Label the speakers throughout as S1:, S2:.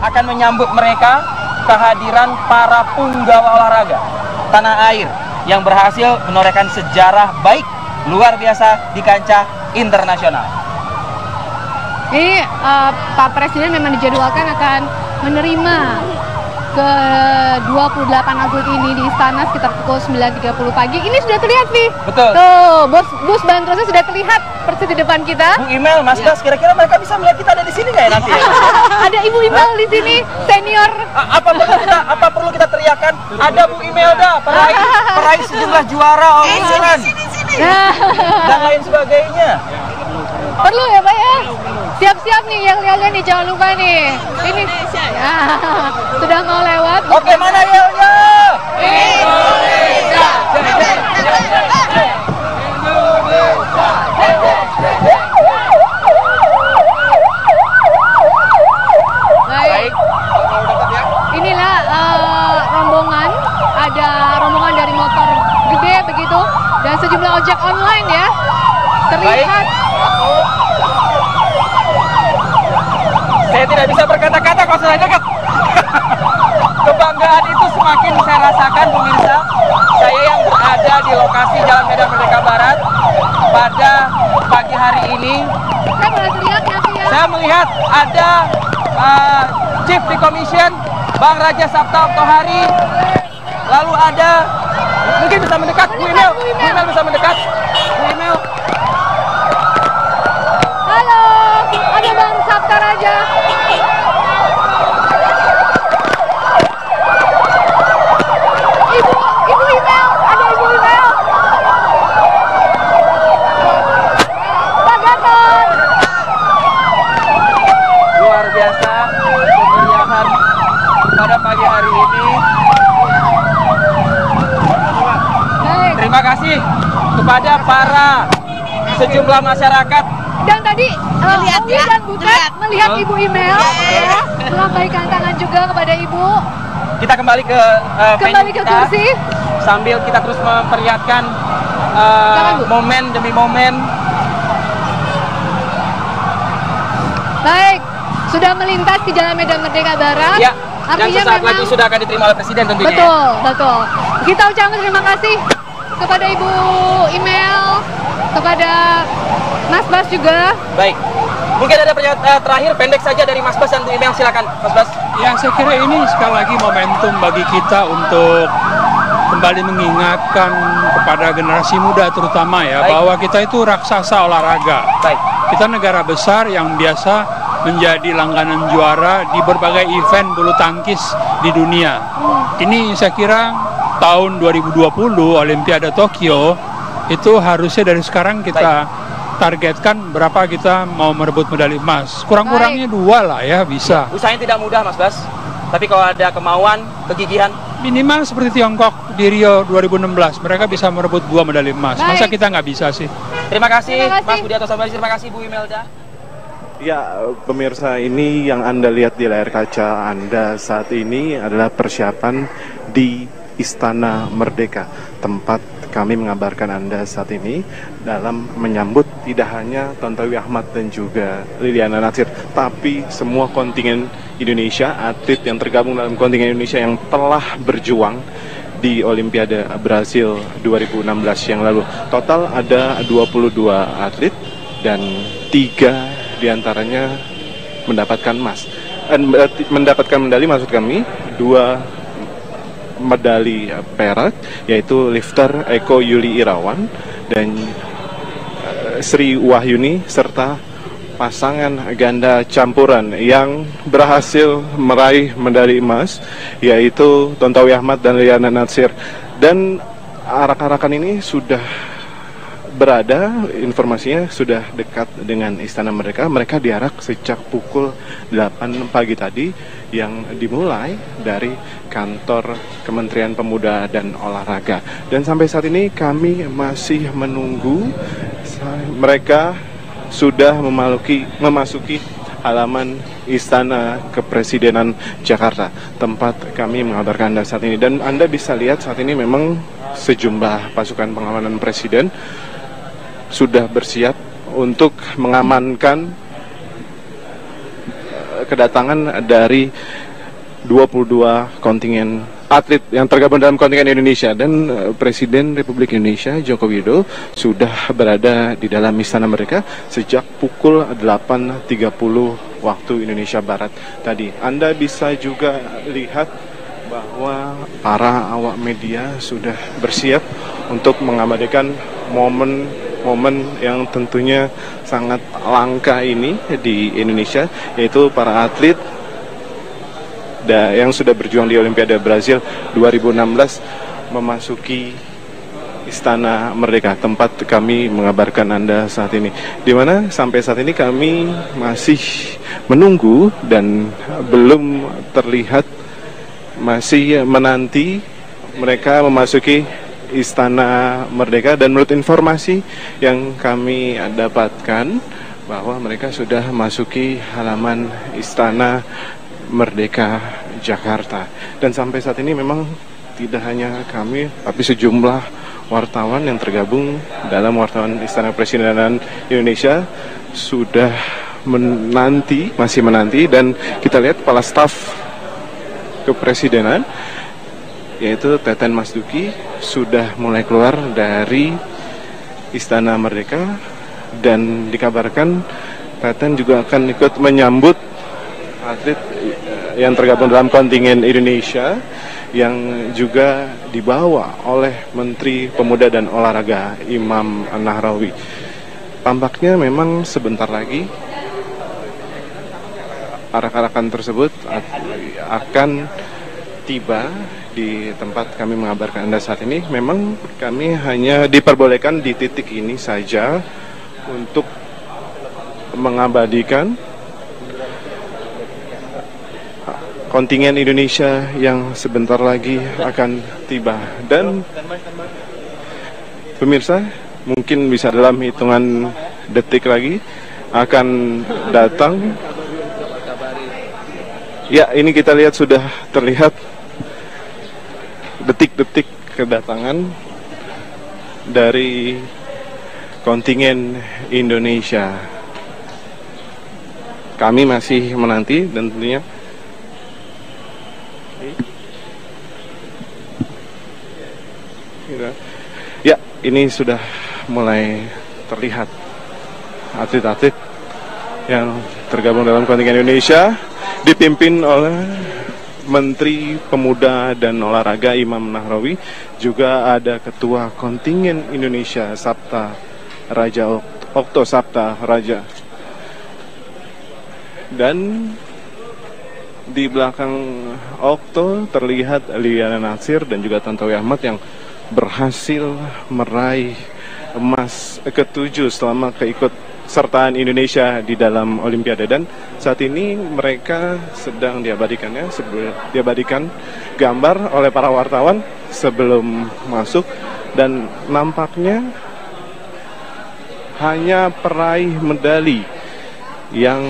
S1: akan menyambut mereka kehadiran para punggawa olahraga tanah air yang berhasil menorehkan sejarah baik luar biasa di kancah internasional.
S2: Ini Pak Presiden memang dijadwalkan akan menerima ke 28 atlet ini di istana sekitar pukul 9.30 pagi. Ini sudah terlihat, Vi.
S1: Betul.
S2: Tuh, bus bantrosnya sudah terlihat persis di depan kita.
S1: Bu Imel, Mas Bas, kira-kira mereka bisa melihat kita ada di sini nggak ya nanti? Ya?
S2: Ada Ibu Imel di sini, senior.
S1: Apa perlu kita teriakan? Ada Bu Imelda, peraih sejumlah juara all-England dan lain sebagainya.
S2: Perlu ya, Pak ya? Siap-siap nih yang lihatnya nih, jangan lupa nih. Ini ya, sudah mau lewat.
S1: Oke, mana yelnya?
S3: Indonesia!
S2: Baik. Inilah rombongan, ada rombongan dari motor gede begitu dan sejumlah ojek online ya. Terlihat.
S1: Saya tidak bisa berkata-kata kalau sudah dekat. Kebanggaan itu semakin saya rasakan, pemirsa. Saya yang berada di lokasi Jalan Medan Merdeka Barat pada pagi hari ini.
S2: Saya boleh lihat ya, Vi, ya?
S1: Saya melihat ada Chief di Commission, Bang Raja Sabta Oktohari. Lalu ada, mungkin bisa mendekat, Bu Imel. Bu Imel bisa mendekat. Bu Imel.
S2: Halo, ada Bang Sabta Raja. Ibu Imel, ada Ibu Imel. Pak Gatot.
S1: Luar biasa kemeriahan pada pagi hari ini.
S2: Baik.
S1: Terima kasih kepada para sejumlah masyarakat.
S2: Dan tadi
S3: Lihat
S2: Owi
S3: ya,
S2: dan Butet melihat Ibu Imel ya, melambaikan tangan juga kepada Ibu.
S1: Kita kembali ke
S2: Kembali ke kursi.
S1: sambil kita terus memperlihatkan
S2: Jangan, Bu.
S1: momen demi momen.
S2: Baik, sudah melintas di Jalan Medan Merdeka Barat.
S1: Ya, dan
S2: Artinya
S1: sesaat
S2: memang
S1: lagi sudah akan diterima oleh Presiden tentunya.
S2: betul, betul. Kita ucapkan terima kasih kepada Ibu Imel, kepada Mas Bas juga.
S1: Baik. Mungkin ada pernyataan terakhir pendek saja dari Mas Bas dan Bu Imel, silakan Mas Bas.
S4: Ya, saya kira ini sekali lagi momentum bagi kita untuk kembali mengingatkan kepada generasi muda terutama ya,
S1: Baik.
S4: bahwa kita itu raksasa olahraga.
S1: Baik.
S4: Kita negara besar yang biasa menjadi langganan juara di berbagai event bulu tangkis di dunia. Ini saya kira tahun 2020 Olimpiade Tokyo itu harusnya dari sekarang kita targetkan berapa kita mau merebut medali emas. Kurang-kurangnya 2 lah ya bisa.
S1: Usahanya tidak mudah Mas Bas, tapi kalau ada kemauan, kegigihan.
S4: Minimal seperti Tiongkok di Rio 2016, mereka bisa merebut 2 medali emas. Masa
S2: Baik.
S4: kita nggak bisa sih?
S1: Terima kasih,
S2: Terima kasih.
S1: Mas Budi Atto Sambasi, terima kasih Bu Imelda.
S5: Ya, pemirsa, ini yang Anda lihat di layar kaca Anda saat ini adalah persiapan di Istana Merdeka, tempat kami mengabarkan Anda saat ini dalam menyambut tidak hanya Tontowi Ahmad dan juga Liliana Natsir, tapi semua kontingen Indonesia, atlet yang tergabung dalam kontingen Indonesia yang telah berjuang di Olimpiade Brasil 2016 yang lalu. Total ada 22 atlet dan 3 diantaranya mendapatkan emas, mendapatkan medali, maksud kami 2 medali perak, yaitu lifter Eko Yuli Irawan dan Sri Wahyuni, serta pasangan ganda campuran yang berhasil meraih medali emas, yaitu Tontowi Ahmad dan Liliana Natsir. Dan arak-arakan ini sudah berada, informasinya sudah dekat dengan Istana Merdeka. Mereka diarak sejak pukul 8 pagi tadi, yang dimulai dari kantor Kementerian Pemuda dan Olahraga. Dan sampai saat ini kami masih menunggu mereka sudah memasuki halaman Istana Kepresidenan Jakarta, tempat kami mengabarkan Anda saat ini. Dan Anda bisa lihat saat ini memang sejumlah pasukan pengamanan Presiden sudah bersiap untuk mengamankan kedatangan dari 22 kontingen atlet yang tergabung dalam kontingen Indonesia, dan Presiden Republik Indonesia Joko Widodo sudah berada di dalam istana mereka sejak pukul 8.30 waktu Indonesia Barat tadi. Anda bisa juga lihat bahwa para awak media sudah bersiap untuk mengabadikan momen yang tentunya sangat langka ini di Indonesia, yaitu para atlet yang sudah berjuang di Olimpiade Brazil 2016 memasuki Istana Merdeka, tempat kami mengabarkan Anda saat ini, di mana sampai saat ini kami masih menunggu dan belum terlihat, masih menanti mereka memasuki Istana Merdeka. Dan menurut informasi yang kami dapatkan bahwa mereka sudah masuki halaman Istana Merdeka Jakarta. Dan sampai saat ini memang tidak hanya kami, tapi sejumlah wartawan yang tergabung dalam wartawan Istana Presidenan Indonesia sudah masih menanti. Dan kita lihat Kepala Staf Kepresidenan, yaitu Teten Mas Duki, sudah mulai keluar dari Istana Merdeka, dan dikabarkan Teten juga akan ikut menyambut atlet yang tergabung dalam kontingen Indonesia yang juga dibawa oleh Menteri Pemuda dan Olahraga Imam Nahrawi. Tampaknya memang sebentar lagi arak-arakan tersebut akan tiba di tempat kami mengabarkan Anda saat ini. Memang kami hanya diperbolehkan di titik ini saja untuk mengabadikan kontingen Indonesia yang sebentar lagi akan tiba. Dan pemirsa, mungkin bisa dalam hitungan detik lagi akan datang. Ya, ini kita lihat sudah terlihat detik-detik kedatangan dari kontingen Indonesia. Kami masih menanti, dan tentunya ya, ini sudah mulai terlihat atlet-atlet yang tergabung dalam kontingen Indonesia dipimpin oleh Menteri Pemuda dan Olahraga Imam Nahrawi. Juga ada Ketua Kontingen Indonesia Sabta Raja Okto Sabta Raja. Dan di belakang Okto terlihat Liliana Natsir dan juga Tantowi Ahmad yang berhasil meraih emas ke-7 selama keikutsertaan Indonesia di dalam Olimpiade. Dan saat ini mereka sedang diabadikan gambar oleh para wartawan sebelum masuk, dan nampaknya hanya peraih medali yang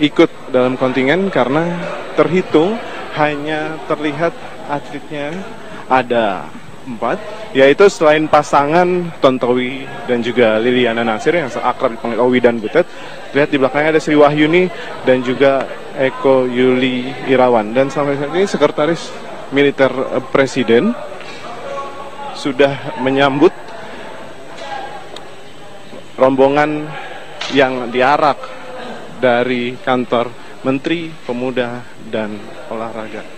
S5: ikut dalam kontingen, karena terhitung hanya terlihat atletnya ada 4, yaitu selain pasangan Tontowi dan juga Liliana Natsir yang akrab dipanggil Owi dan Butet, lihat di belakangnya ada Sri Wahyuni dan juga Eko Yuli Irawan. Dan sampai saat ini Sekretaris Militer Presiden sudah menyambut rombongan yang diarak dari kantor Menteri Pemuda dan Olahraga.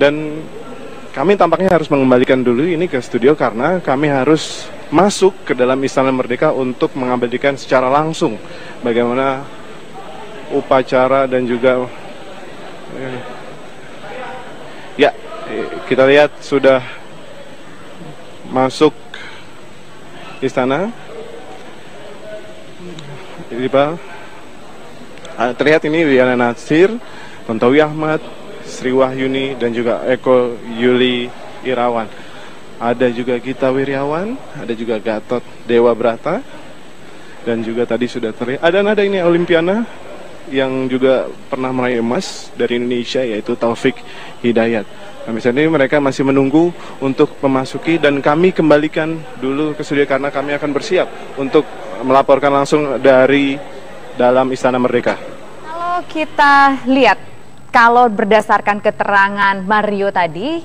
S5: Dan kami tampaknya harus mengembalikan dulu ini ke studio, karena kami harus masuk ke dalam Istana Merdeka untuk mengabadikan secara langsung bagaimana upacara dan juga ya, kita lihat sudah masuk istana. Terlihat ini Liliana Natsir, Tontowi Ahmad, Sri Wahyuni dan juga Eko Yuli Irawan. Ada juga Gita Wirjawan, ada juga Gatot Dewa Brata, dan juga tadi sudah terlihat ada ini Olimpiana yang juga pernah meraih emas dari Indonesia, yaitu Taufik Hidayat. Sampai saat ini mereka masih menunggu untuk memasuki, dan kami kembalikan dulu ke studio karena kami akan bersiap untuk melaporkan langsung dari dalam Istana Merdeka?
S3: Kalau kita lihat, kalau berdasarkan keterangan Mario tadi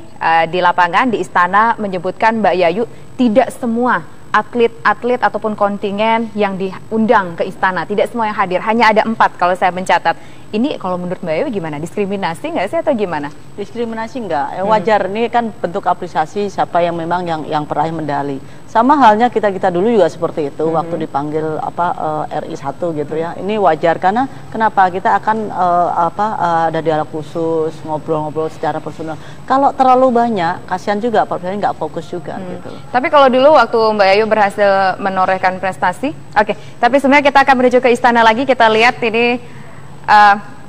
S3: di lapangan, di istana menyebutkan Mbak Yayu, tidak semua atlet-atlet ataupun kontingen yang diundang ke istana, tidak semua yang hadir, hanya ada 4 kalau saya mencatat. Ini kalau menurut Mbak Yayu gimana? Diskriminasi nggak sih atau gimana?
S6: Diskriminasi enggak, wajar. Ini kan bentuk apresiasi siapa yang memang yang peraih medali. Sama halnya kita dulu juga seperti itu waktu dipanggil RI 1 gitu ya. Ini wajar karena kenapa kita akan ada dialog khusus, ngobrol-ngobrol secara personal. Kalau terlalu banyak, kasihan juga Pak Presiden nggak fokus juga gitu.
S3: Tapi kalau dulu waktu Mbak Yayu berhasil menorehkan prestasi, oke. Tapi sebenarnya kita akan menuju ke istana lagi. Kita lihat ini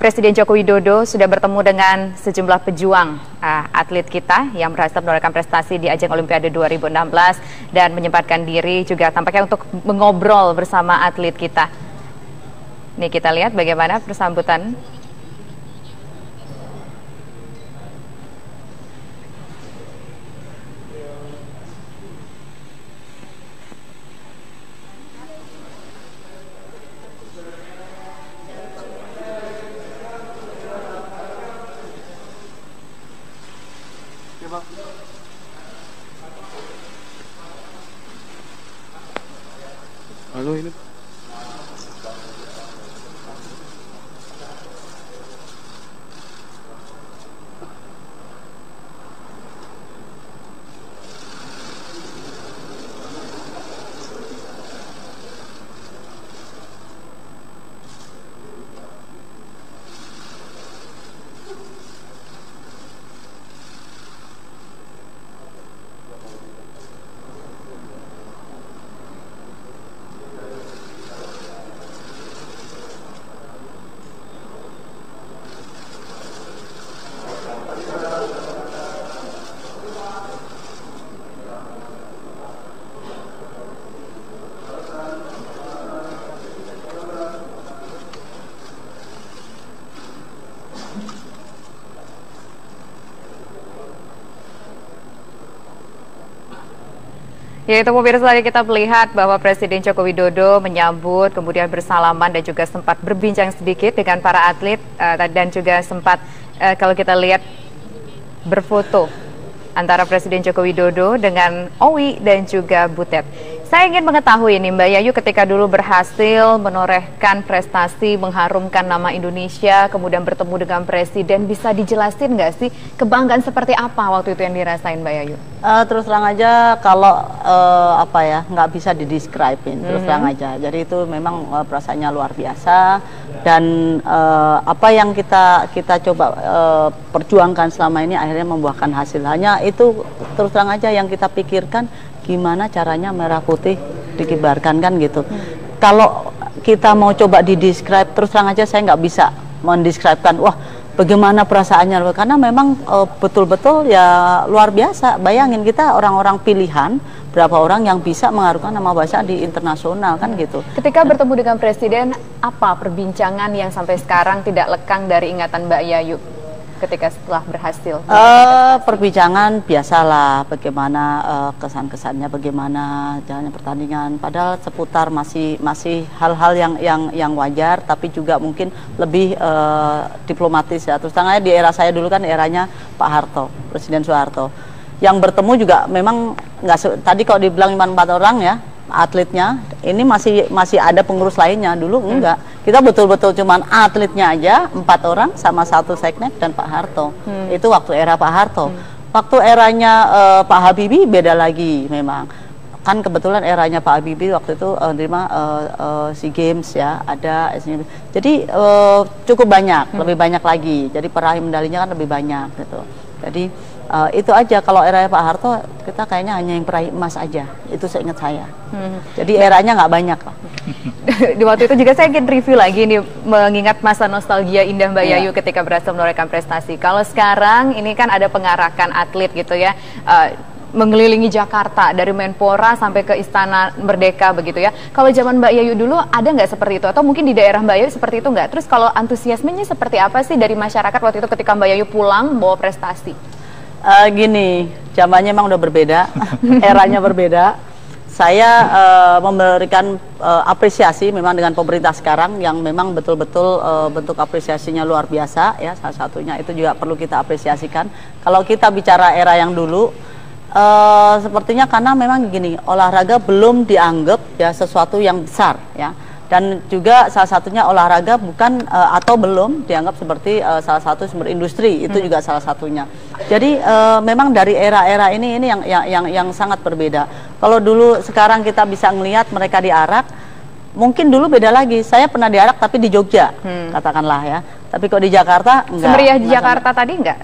S3: Presiden Joko Widodo sudah bertemu dengan sejumlah pejuang atlet kita yang berhasil menorehkan prestasi di ajang Olimpiade 2016 dan menyempatkan diri juga tampaknya untuk mengobrol bersama atlet kita. Nih kita lihat bagaimana persambutan.
S5: Halo, ini
S3: Ya, itu pemirsa, kita melihat bahwa Presiden Joko Widodo menyambut, kemudian bersalaman dan juga sempat berbincang sedikit dengan para atlet dan juga sempat kalau kita lihat berfoto antara Presiden Joko Widodo dengan Owi dan juga Butet. Saya ingin mengetahui nih Mbak Yayu, ketika dulu berhasil menorehkan prestasi, mengharumkan nama Indonesia, kemudian bertemu dengan Presiden, bisa dijelasin nggak sih kebanggaan seperti apa waktu itu yang dirasain Mbak Yayu?
S6: Terus terang aja kalau nggak bisa didescribe-in, terus terang aja. Jadi itu memang perasaannya luar biasa dan apa yang kita coba perjuangkan selama ini akhirnya membuahkan hasil. Hanya itu terus terang aja yang kita pikirkan, gimana caranya merah putih dikibarkan kan gitu. Kalau kita mau coba didescribe, terus terang aja saya nggak bisa mendescribekan wah bagaimana perasaannya, karena memang betul-betul ya luar biasa. Bayangin kita orang-orang pilihan, berapa orang yang bisa mengharumkan nama bangsa di internasional kan gitu.
S3: Ketika bertemu dengan Presiden, apa perbincangan yang sampai sekarang tidak lekang dari ingatan Mbak Yayu ketika setelah berhasil?
S6: Perbincangan biasalah, bagaimana kesan-kesannya, bagaimana jalannya pertandingan. Padahal seputar masih hal-hal yang wajar, tapi juga mungkin lebih diplomatis ya. Terus terang aja di era saya dulu kan eranya Pak Harto, Presiden Soeharto. Yang bertemu juga memang nggak tadi kalau dibilang 4 orang ya atletnya, ini masih ada pengurus lainnya. Dulu enggak, kita betul-betul cuman atletnya aja 4 orang sama 1 seknek dan Pak Harto. Itu waktu era Pak Harto. Waktu eranya Pak Habibie beda lagi memang. Kan kebetulan eranya Pak Habibie waktu itu menerima SEA Games ya, ada Asian Games. Jadi cukup banyak, lebih banyak lagi. Jadi peraih medalinya kan lebih banyak gitu. Jadi itu aja. Kalau era Pak Harto kita kayaknya hanya yang peraih emas aja, itu seingat saya. Jadi eranya nggak banyak lah.
S3: Di waktu itu juga saya ingin review lagi nih, mengingat masa nostalgia indah Mbak Yayu ketika berhasil menorehkan prestasi. Kalau sekarang ini kan ada pengarakan atlet gitu ya, mengelilingi Jakarta dari Menpora sampai ke Istana Merdeka begitu ya. Kalau zaman Mbak Yayu dulu ada nggak seperti itu, atau mungkin di daerah Mbak Yayu seperti itu nggak? Terus kalau antusiasmenya seperti apa sih dari masyarakat waktu itu ketika Mbak Yayu pulang bawa prestasi?
S6: Gini, zamannya emang udah berbeda, eranya berbeda. saya memberikan apresiasi memang dengan pemerintah sekarang yang memang betul-betul bentuk apresiasinya luar biasa ya. Salah satunya itu juga perlu kita apresiasikan. Kalau kita bicara era yang dulu, sepertinya karena memang gini, olahraga belum dianggap ya sesuatu yang besar ya. Dan juga salah satunya olahraga bukan atau belum dianggap seperti salah satu sumber industri, itu juga salah satunya. Jadi memang dari era-era ini yang sangat berbeda. Kalau dulu sekarang kita bisa melihat mereka diarak, mungkin dulu beda lagi. Saya pernah diarak tapi di Jogja, katakanlah ya. Tapi kok di Jakarta enggak.
S3: Semeriah di Jakarta tadi enggak?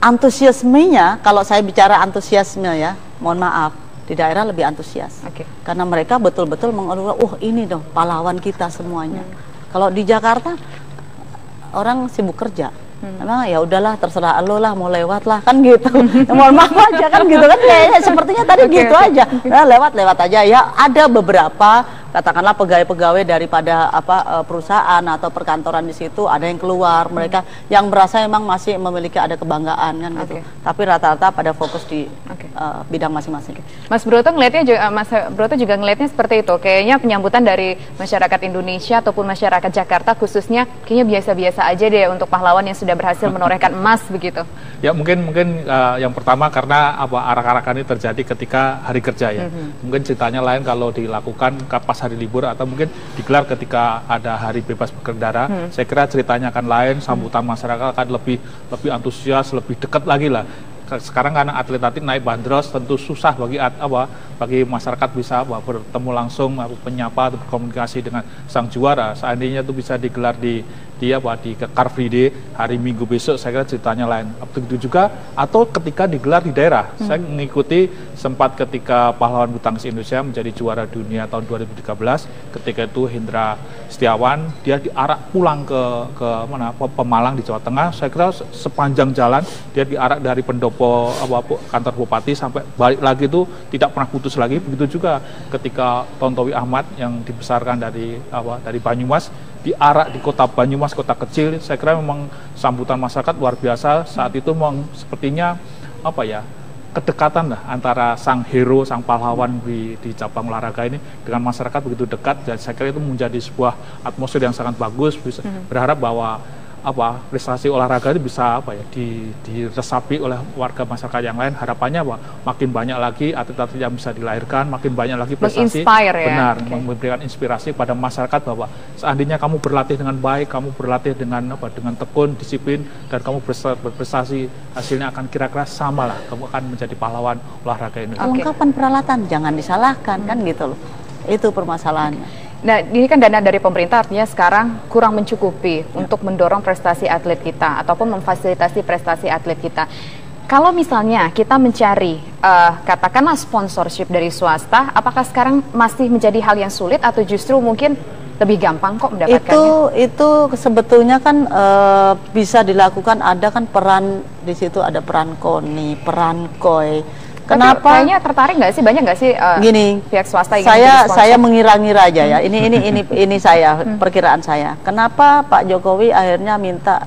S6: Antusiasmenya, kalau saya bicara antusiasme ya, mohon maaf. Di daerah lebih antusias, karena mereka betul-betul mengeluarkan, oh ini dong pahlawan kita semuanya. Kalau di Jakarta orang sibuk kerja, memang ya udahlah terserah lo lah mau lewat lah kan gitu. Ya, mohon maaf aja kan gitu kan, kayaknya sepertinya tadi gitu aja, ya, lewat aja. Ya ada beberapa katakanlah pegawai-pegawai daripada perusahaan atau perkantoran di situ ada yang keluar, mereka yang merasa memang masih memiliki ada kebanggaan kan gitu. Tapi rata-rata pada fokus di bidang masing-masing.
S3: Mas Broto juga ngelihatnya seperti itu. Kayaknya penyambutan dari masyarakat Indonesia ataupun masyarakat Jakarta khususnya kayaknya biasa-biasa aja deh untuk pahlawan yang sudah berhasil menorehkan emas begitu.
S7: Ya mungkin yang pertama karena arak-arakan ini terjadi ketika hari kerja ya. Mungkin ceritanya lain kalau dilakukan pas hari libur atau mungkin digelar ketika ada hari bebas berkendara. Saya kira ceritanya akan lain, sambutan masyarakat akan lebih antusias, lebih dekat lagi lah. Sekarang karena atlet-atlet naik bandros tentu susah bagi masyarakat bisa bertemu langsung, menyapa atau berkomunikasi dengan sang juara. Seandainya itu bisa digelar di Car Free Day hari Minggu besok, saya kira ceritanya lain. Begitu juga atau ketika digelar di daerah. Saya mengikuti sempat ketika pahlawan bulu tangkis Indonesia menjadi juara dunia tahun 2013, ketika itu Hendra Setiawan dia diarak pulang ke Pemalang di Jawa Tengah. Saya kira sepanjang jalan dia diarak dari pendopo kantor bupati sampai balik lagi itu tidak pernah putus lagi. Begitu juga ketika Tontowi Ahmad yang dibesarkan dari Banyumas diarak di kota Banyumas, kota kecil. Saya kira memang sambutan masyarakat luar biasa saat itu. Memang sepertinya kedekatan lah antara sang hero, sang pahlawan di cabang olahraga ini dengan masyarakat begitu dekat. Dan saya kira itu menjadi sebuah atmosfer yang sangat bagus. Berharap bahwa prestasi olahraga itu bisa diresapi oleh warga masyarakat yang lain. Harapannya makin banyak lagi atlet-atlet yang bisa dilahirkan, makin banyak lagi prestasi, benar, memberikan inspirasi pada masyarakat bahwa seandainya kamu berlatih dengan baik, kamu berlatih dengan tekun, disiplin, dan kamu berprestasi, hasilnya akan kira-kira sama lah, kamu akan menjadi pahlawan olahraga Indonesia.
S6: Kelengkapan peralatan jangan disalahkan kan gitu loh, itu permasalahannya.
S3: Nah, ini kan dana dari pemerintah artinya sekarang kurang mencukupi untuk mendorong prestasi atlet kita ataupun memfasilitasi prestasi atlet kita. Kalau misalnya kita mencari katakanlah sponsorship dari swasta, apakah sekarang masih menjadi hal yang sulit atau justru mungkin lebih gampang kok mendapatkannya?
S6: Itu sebetulnya kan bisa dilakukan, ada kan peran di situ, ada peran KONI, peran KOI. Kenapa?
S3: Kayaknya tertarik nggak sih, banyak nggak sih
S6: gini,
S3: pihak swasta yang
S6: saya mengira-ngira aja ya. Ini saya perkiraan saya. Kenapa Pak Jokowi akhirnya minta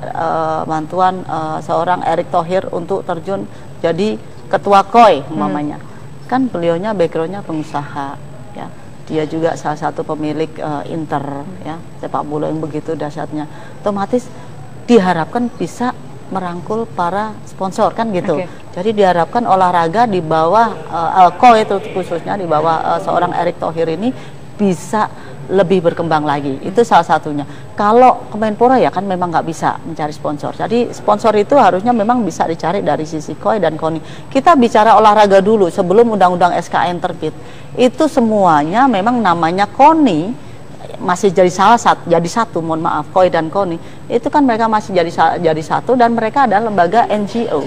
S6: bantuan seorang Erick Thohir untuk terjun jadi ketua KOI umpamanya? Kan beliaunya backgroundnya pengusaha, ya. Dia juga salah satu pemilik Inter, ya, sepak bola yang begitu dahsyatnya. Otomatis diharapkan bisa merangkul para sponsor kan gitu. Jadi diharapkan olahraga di bawah KOI itu khususnya di bawah seorang Erick Thohir ini bisa lebih berkembang lagi. Itu salah satunya. Kalau Kemenpora ya kan memang nggak bisa mencari sponsor. Jadi sponsor itu harusnya memang bisa dicari dari sisi KOI dan KONI. Kita bicara olahraga dulu sebelum Undang-Undang SKN terbit. Itu semuanya memang namanya KONI masih jadi satu, mohon maaf, KOI dan KONI itu kan mereka masih jadi satu dan mereka adalah lembaga NGO,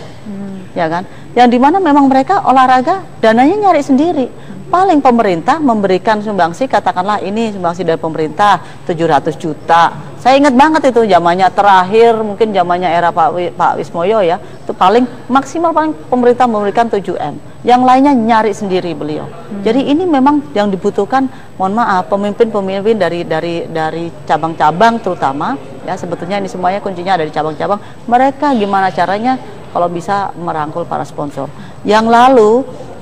S6: ya kan, yang dimana memang mereka olahraga dananya nyari sendiri. Paling pemerintah memberikan sumbangsi, katakanlah ini sumbangsi dari pemerintah 700 juta. Saya ingat banget itu zamannya terakhir, mungkin zamannya era Pak Wismoyo ya, itu paling maksimal pemerintah memberikan 7M. Yang lainnya nyari sendiri beliau. Jadi ini memang yang dibutuhkan, mohon maaf, pemimpin-pemimpin dari cabang-cabang terutama, ya sebetulnya ini semuanya kuncinya dari cabang-cabang. Mereka gimana caranya kalau bisa merangkul para sponsor. Yang lalu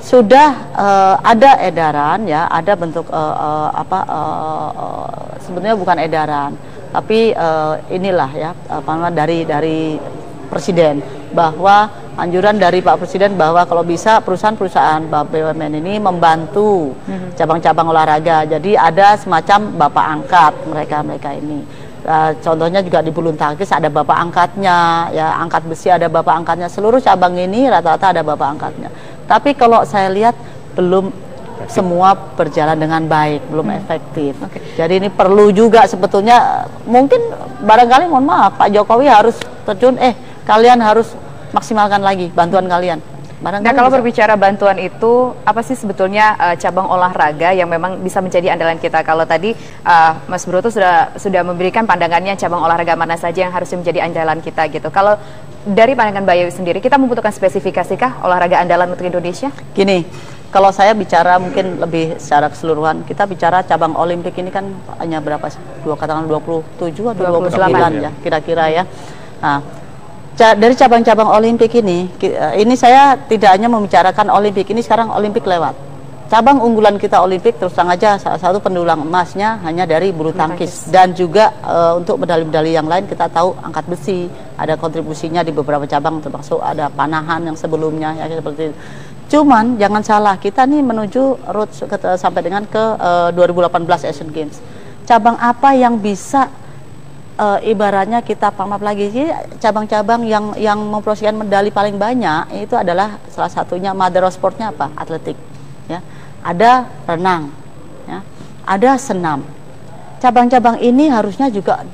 S6: sudah ada edaran ya, ada bentuk sebenarnya bukan edaran, tapi inilah ya dari Presiden, bahwa anjuran dari Pak Presiden bahwa kalau bisa perusahaan-perusahaan BUMN ini membantu cabang-cabang olahraga. Jadi ada semacam bapak angkat mereka ini. Contohnya juga di bulu tangkis ada bapak angkatnya, ya angkat besi ada bapak angkatnya. Seluruh cabang ini rata-rata ada bapak angkatnya. Tapi kalau saya lihat belum semua berjalan dengan baik, belum efektif. Jadi ini perlu juga sebetulnya, mungkin barangkali mohon maaf Pak Jokowi harus terjun, kalian harus maksimalkan lagi bantuan kalian.
S3: Nah, kalau berbicara bantuan itu, apa sih sebetulnya cabang olahraga yang memang bisa menjadi andalan kita? Kalau tadi Mas Broto sudah memberikan pandangannya cabang olahraga mana saja yang harusnya menjadi andalan kita gitu. Kalau dari pandangan Mbak Yawi sendiri, kita membutuhkan spesifikasikah olahraga andalan untuk Indonesia?
S6: Gini, kalau saya bicara mungkin lebih secara keseluruhan, kita bicara cabang Olimpik ini kan hanya berapa sih? Katakan 27 atau 29 ya, kira-kira ya. Nah, dari cabang-cabang Olimpik ini saya tidak hanya membicarakan Olimpik, ini sekarang Olimpik lewat. Cabang unggulan kita Olimpik terus terang aja salah satu pendulang emasnya hanya dari bulu tangkis. Dan juga untuk medali-medali yang lain kita tahu angkat besi, ada kontribusinya di beberapa cabang termasuk ada panahan yang sebelumnya ya seperti itu. Cuman jangan salah, kita nih menuju road sampai dengan ke 2018 Asian Games. Cabang apa yang bisa ibaratnya kita pamap lagi, cabang-cabang yang memproseskan medali paling banyak itu adalah salah satunya mother of sportnya apa? Atletik, ya. Ada renang, ya. Ada senam. Cabang-cabang ini harusnya juga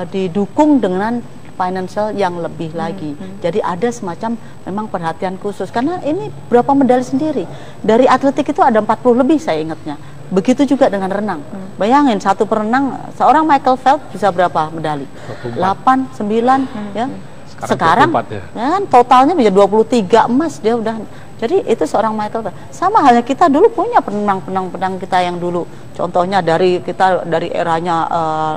S6: didukung dengan financial yang lebih lagi. Jadi ada semacam memang perhatian khusus karena ini berapa medali sendiri. Dari atletik itu ada 40 lebih saya ingatnya. Begitu juga dengan renang. Bayangin satu perenang, seorang Michael Phelps bisa berapa medali? 8, 9 ya. Sekarang ya kan totalnya bisa 23 emas dia udah. Jadi itu seorang Michael Phelps. Sama halnya kita dulu punya penang kita yang dulu. Contohnya dari eranya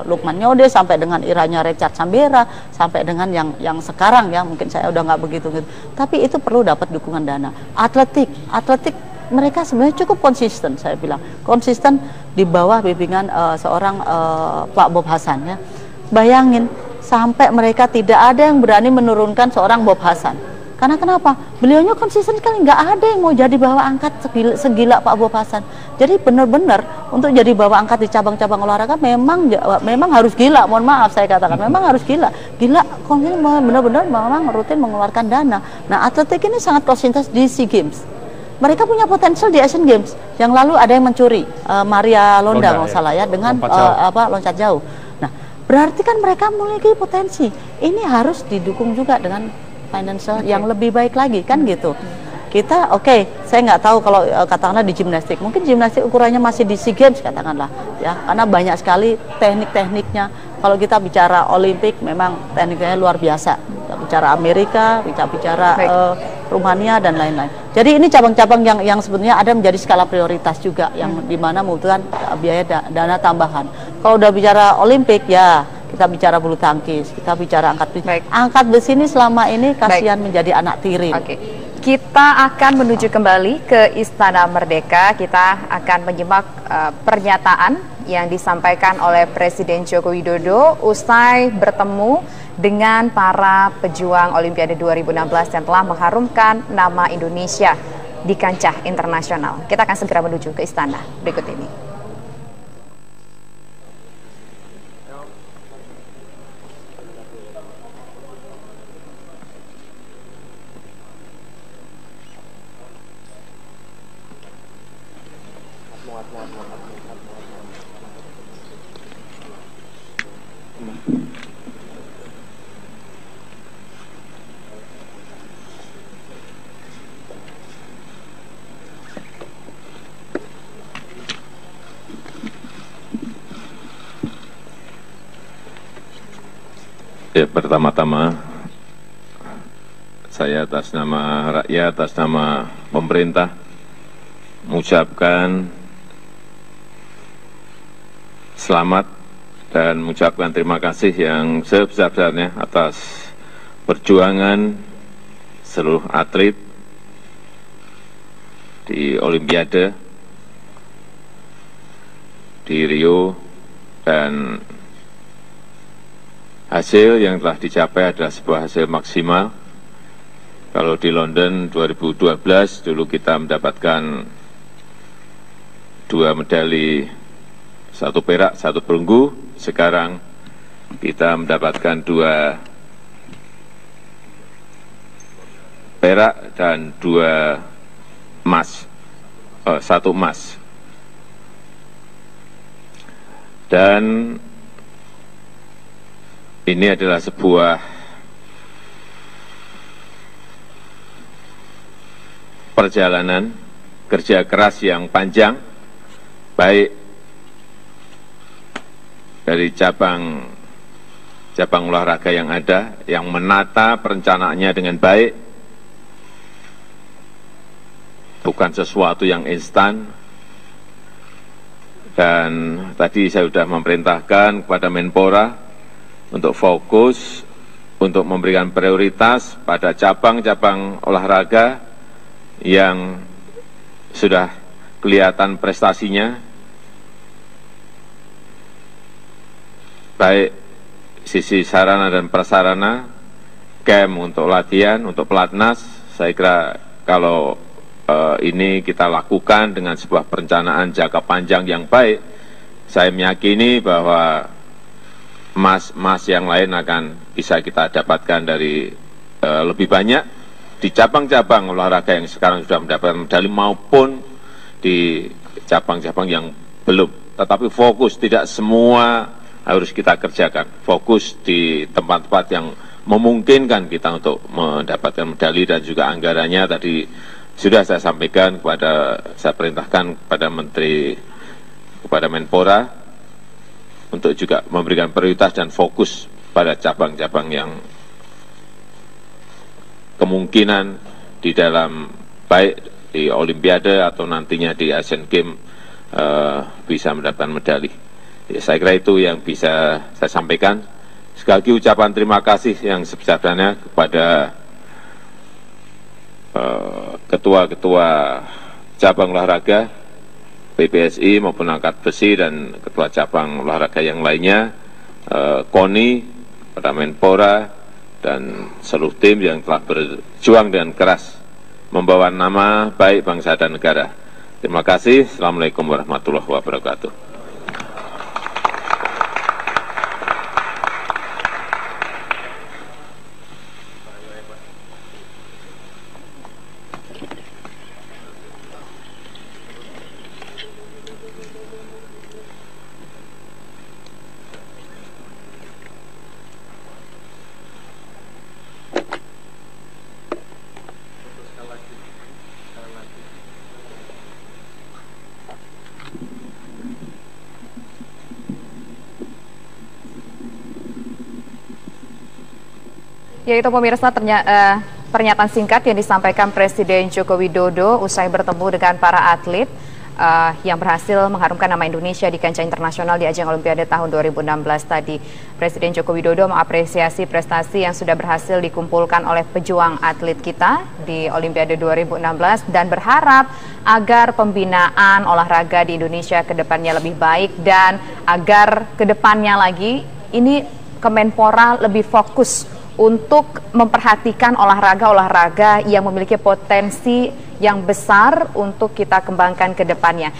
S6: Lukman Nyode sampai dengan eranya Richard Sambera sampai dengan yang sekarang ya, mungkin saya udah nggak begitu. Tapi itu perlu dapat dukungan dana. Atletik mereka sebenarnya cukup konsisten, saya bilang konsisten di bawah bimbingan seorang Pak Bob Hasan ya. Bayangin sampai mereka tidak ada yang berani menurunkan seorang Bob Hasan. Karena kenapa? Beliaunya konsisten sekali, nggak ada yang mau jadi bawa angkat segila Pak Bob Hasan. Jadi benar-benar untuk jadi bawa angkat di cabang-cabang olahraga memang harus gila. Mohon maaf saya katakan, memang harus gila. Konsisten benar-benar memang rutin mengeluarkan dana. Nah, atletik ini sangat konsisten di SEA Games. Mereka punya potensial di Asian Games. Yang lalu ada yang mencuri Maria Londa kalau salah ya dengan loncat jauh. Nah, berarti kan mereka memiliki potensi. Ini harus didukung juga dengan financial yang lebih baik lagi kan gitu. Kita saya nggak tahu kalau katakanlah di gimnastik. Mungkin gimnastik ukurannya masih di SEA Games katakanlah ya, karena banyak sekali teknik-tekniknya. Kalau kita bicara Olimpik memang tekniknya luar biasa. Kita bicara Amerika, kita bicara Rumania dan lain-lain. Jadi ini cabang-cabang yang sebenarnya ada menjadi skala prioritas juga yang dimana membutuhkan biaya dana tambahan. Kalau udah bicara Olimpik ya kita bicara bulu tangkis, kita bicara angkat besi. Angkat besi ini selama ini kasihan menjadi anak tiri.
S3: Kita akan menuju kembali ke Istana Merdeka. Kita akan menyimak pernyataan yang disampaikan oleh Presiden Joko Widodo usai bertemu dengan para pejuang Olimpiade 2016 yang telah mengharumkan nama Indonesia di kancah internasional. Kita akan segera menuju ke istana berikut ini.
S8: Ya, pertama-tama saya atas nama rakyat, atas nama pemerintah mengucapkan selamat dan mengucapkan terima kasih yang sebesar-besarnya atas perjuangan seluruh atlet di Olimpiade di Rio, dan hasil yang telah dicapai adalah sebuah hasil maksimal. Kalau di London 2012 dulu kita mendapatkan 2 medali, 1 perak, 1 perunggu. Sekarang kita mendapatkan 2 perak dan 2 emas, 1 emas. Dan ini adalah sebuah perjalanan kerja keras yang panjang, baik dari cabang olahraga yang ada, yang menata perencanaannya dengan baik, bukan sesuatu yang instan. Dan tadi saya sudah memerintahkan kepada Menpora untuk fokus, untuk memberikan prioritas pada cabang-cabang olahraga yang sudah kelihatan prestasinya, baik sisi sarana dan prasarana, camp untuk latihan, untuk pelatnas. Saya kira kalau ini kita lakukan dengan sebuah perencanaan jangka panjang yang baik, saya meyakini bahwa emas yang lain akan bisa kita dapatkan dari lebih banyak di cabang-cabang olahraga yang sekarang sudah mendapatkan medali maupun di cabang-cabang yang belum. Tetapi fokus, tidak semua harus kita kerjakan. Fokus di tempat-tempat yang memungkinkan kita untuk mendapatkan medali, dan juga anggarannya tadi sudah saya sampaikan saya perintahkan kepada Menteri, kepada Menpora untuk juga memberikan prioritas dan fokus pada cabang-cabang yang kemungkinan di dalam, baik di Olimpiade atau nantinya di Asian Games bisa mendapatkan medali. Ya, saya kira itu yang bisa saya sampaikan. Sekali lagi ucapan terima kasih yang sebesar-besarnya kepada ketua-ketua cabang olahraga PBSI maupun angkat besi, dan ketua cabang olahraga yang lainnya, KONI, pada Menpora, dan seluruh tim yang telah berjuang dengan keras membawa nama baik bangsa dan negara. Terima kasih. Assalamualaikum warahmatullahi wabarakatuh.
S3: Yaitu pemirsa, pernyataan singkat yang disampaikan Presiden Joko Widodo usai bertemu dengan para atlet yang berhasil mengharumkan nama Indonesia di kancah internasional di ajang Olimpiade tahun 2016 tadi. Presiden Joko Widodo mengapresiasi prestasi yang sudah berhasil dikumpulkan oleh pejuang atlet kita di Olimpiade 2016 dan berharap agar pembinaan olahraga di Indonesia ke depannya lebih baik, dan agar ke depannya lagi ini Kemenpora lebih fokus untuk memperhatikan olahraga-olahraga yang memiliki potensi yang besar untuk kita kembangkan ke depannya.